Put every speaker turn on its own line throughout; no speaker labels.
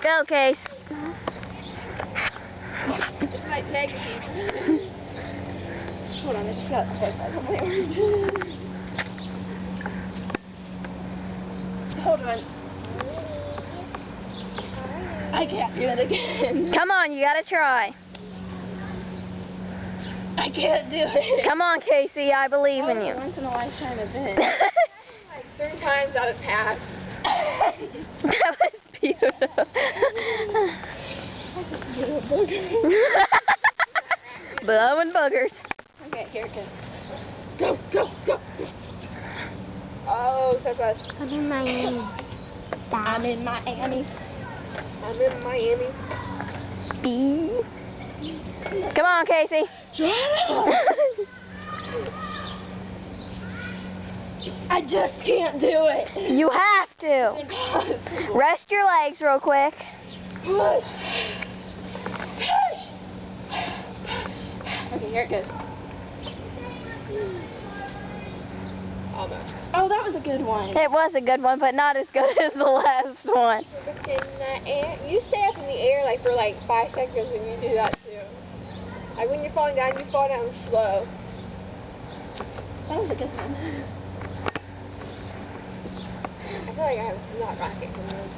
Go, Case.
This might take a piece. Hold on, I just got the on my arm. Hold on. I can't do it again.
Come on, you gotta try.
I can't do it.
Come on, Casey, I believe in you.
Once in a lifetime event. Like 3 times out of passed.
That was beautiful. Blowing boogers.
Okay, here it goes. Go, go, go. Oh, so close.
I'm in Miami.
I'm in Miami. I'm in Miami.
Come on, Casey.
I just can't do it.
You have to.
Impossible.
Rest your legs real quick.
Push. Push. Okay, here it goes. Almost. Oh, that was a good one.
It was a good one, but not as good as the last one.
In the air. You stay up in the air like for like 5 seconds when you do that too. Like when you're falling down, you fall down slow. That was a good one. I feel like I have not rocket from this.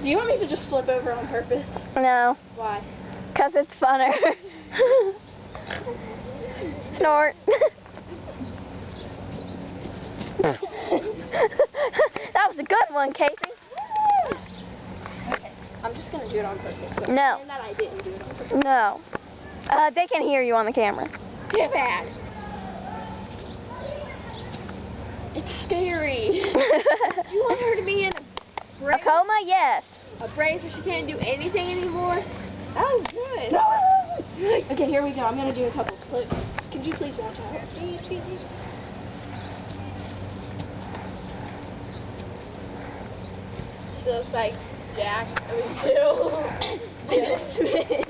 Do you want me to just flip over on purpose?
No,
Why?
because it's funner. Snort. That was a good one, Casey.
Okay, I'm just gonna do it on purpose. So
No.
And that I didn't do it on purpose.
No. They can hear you on the camera.
Too bad. It's scary. You want her to be in a
A
brace?
coma? Yes.
A brace where she can't do anything anymore? That was good. Okay, here we go. I'm gonna do a couple flips. Could you please watch out? Please, please. She looks like Jack. I mean, Jill Smith.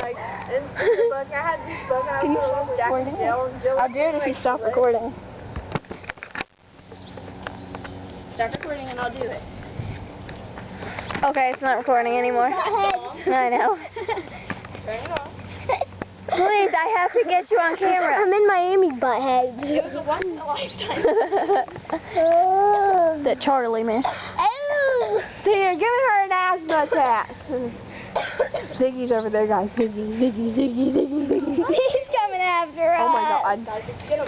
Like, in the book, I had this book, and I
Can you
was
stop
with Jack and
recording?
Jill, and Jill
I'll do it if you stop recording.
Stop recording, and I'll do it.
Okay, it's not recording anymore. I know.
Turn it off.
Please, I have to get you on camera.
I'm in Miami, butthead.
It was a once in a lifetime.
The Charlie man.
Oh!
Here, give her an asthma attack. Ziggy's over there, guys. Ziggy.
He's coming after us.
Oh my God.
Guys, let's get a